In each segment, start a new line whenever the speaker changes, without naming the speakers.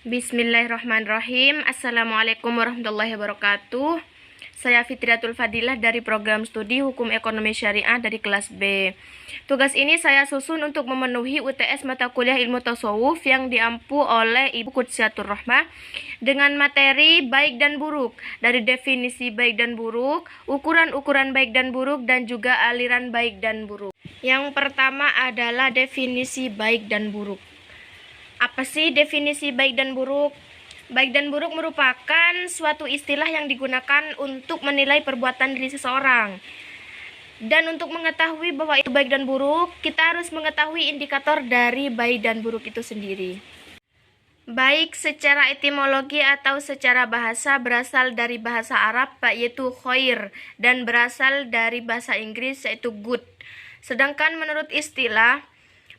Bismillahirrahmanirrahim. Assalamualaikum warahmatullahi wabarakatuh. Saya Fitriatul Fadilah dari program studi Hukum Ekonomi Syariah dari kelas B. Tugas ini saya susun untuk memenuhi UTS mata kuliah Ilmu Tasawuf yang diampu oleh Ibu Qudsiatur Rahmah dengan materi baik dan buruk, dari definisi baik dan buruk, ukuran-ukuran baik dan buruk, dan juga aliran baik dan buruk. Yang pertama adalah definisi baik dan buruk. Apa sih definisi baik dan buruk? Baik dan buruk merupakan suatu istilah yang digunakan untuk menilai perbuatan diri seseorang. Dan untuk mengetahui bahwa itu baik dan buruk, kita harus mengetahui indikator dari baik dan buruk itu sendiri. Baik secara etimologi atau secara bahasa berasal dari bahasa Arab yaitu khair dan berasal dari bahasa Inggris yaitu good. Sedangkan menurut istilah,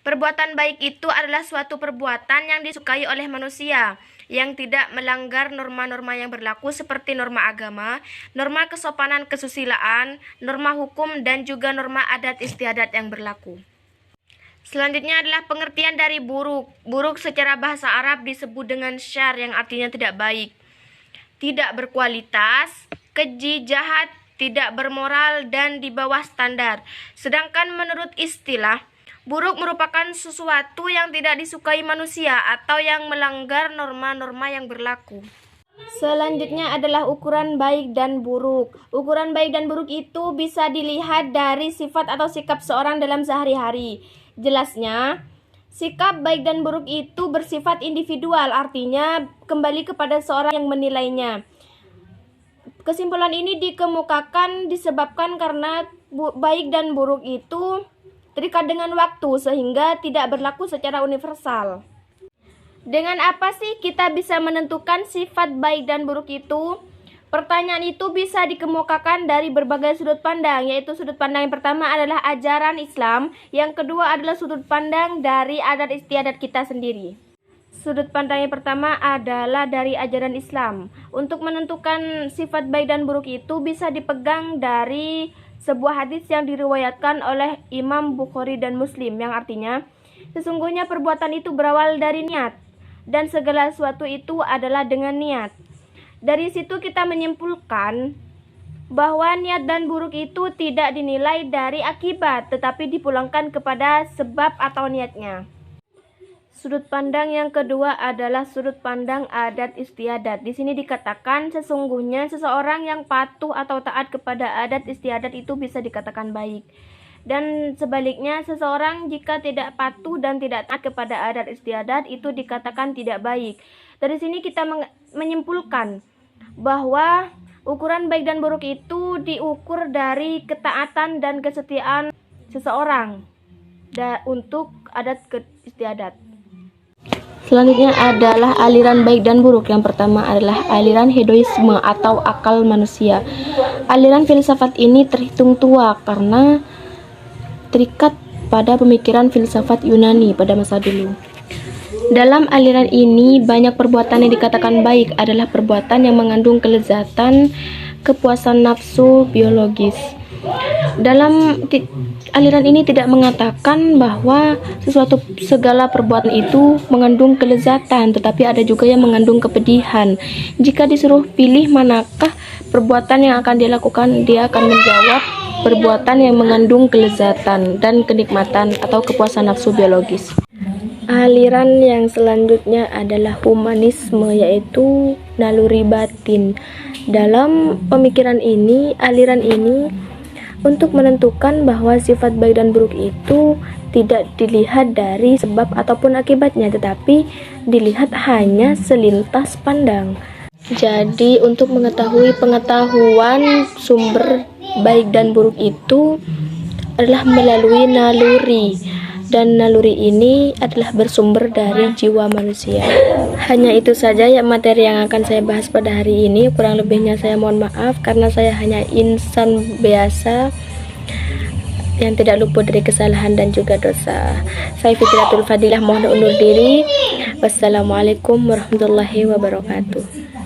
perbuatan baik itu adalah suatu perbuatan yang disukai oleh manusia, yang tidak melanggar norma-norma yang berlaku seperti norma agama, norma kesopanan kesusilaan, norma hukum, dan juga norma adat istiadat yang berlaku. Selanjutnya adalah pengertian dari buruk. Buruk secara bahasa Arab disebut dengan syar yang artinya tidak baik, tidak berkualitas, keji, jahat, tidak bermoral, dan di bawah standar. Sedangkan menurut istilah, buruk merupakan sesuatu yang tidak disukai manusia atau yang melanggar norma-norma yang berlaku. Selanjutnya adalah ukuran baik dan buruk. Ukuran baik dan buruk itu bisa dilihat dari sifat atau sikap seorang dalam sehari-hari. Jelasnya, sikap baik dan buruk itu bersifat individual, artinya kembali kepada seorang yang menilainya. Kesimpulan ini dikemukakan disebabkan karena baik dan buruk itu terikat dengan waktu sehingga tidak berlaku secara universal. Dengan apa sih kita bisa menentukan sifat baik dan buruk itu? Pertanyaan itu bisa dikemukakan dari berbagai sudut pandang, yaitu sudut pandang yang pertama adalah ajaran Islam, yang kedua adalah sudut pandang dari adat istiadat kita sendiri. Sudut pandang yang pertama adalah dari ajaran Islam. Untuk menentukan sifat baik dan buruk itu bisa dipegang dari sebuah hadis yang diriwayatkan oleh Imam Bukhari dan Muslim, yang artinya sesungguhnya perbuatan itu berawal dari niat dan segala sesuatu itu adalah dengan niat. Dari situ kita menyimpulkan bahwa niat dan buruk itu tidak dinilai dari akibat tetapi dipulangkan kepada sebab atau niatnya. Sudut pandang yang kedua adalah sudut pandang adat istiadat. Di sini dikatakan sesungguhnya seseorang yang patuh atau taat kepada adat istiadat itu bisa dikatakan baik. Dan sebaliknya, seseorang jika tidak patuh dan tidak taat kepada adat istiadat itu dikatakan tidak baik. Dari sini kita menyimpulkan bahwa ukuran baik dan buruk itu diukur dari ketaatan dan kesetiaan seseorang untuk adat istiadat. Selanjutnya adalah aliran baik dan buruk. Yang pertama adalah aliran hedonisme atau akal manusia. Aliran filsafat ini terhitung tua karena terikat pada pemikiran filsafat Yunani pada masa dulu. Dalam aliran ini, banyak perbuatan yang dikatakan baik adalah perbuatan yang mengandung kelezatan, kepuasan nafsu biologis. Dalam aliran ini tidak mengatakan bahwa segala perbuatan itu mengandung kelezatan, tetapi ada juga yang mengandung kepedihan. Jika disuruh pilih manakah perbuatan yang akan dia lakukan, dia akan menjawab perbuatan yang mengandung kelezatan dan kenikmatan atau kepuasan nafsu biologis. Aliran yang selanjutnya adalah humanisme, yaitu naluri batin. Dalam pemikiran ini, aliran ini untuk menentukan bahwa sifat baik dan buruk itu tidak dilihat dari sebab ataupun akibatnya, tetapi dilihat hanya selintas pandang. Jadi untuk mengetahui pengetahuan sumber baik dan buruk itu adalah melalui naluri, dan naluri ini adalah bersumber dari jiwa manusia. Hanya itu saja ya materi yang akan saya bahas pada hari ini. Kurang lebihnya saya mohon maaf karena saya hanya insan biasa yang tidak luput dari kesalahan dan juga dosa. Saya Fitriatul Fadilah mohon undur diri. Wassalamualaikum warahmatullahi wabarakatuh.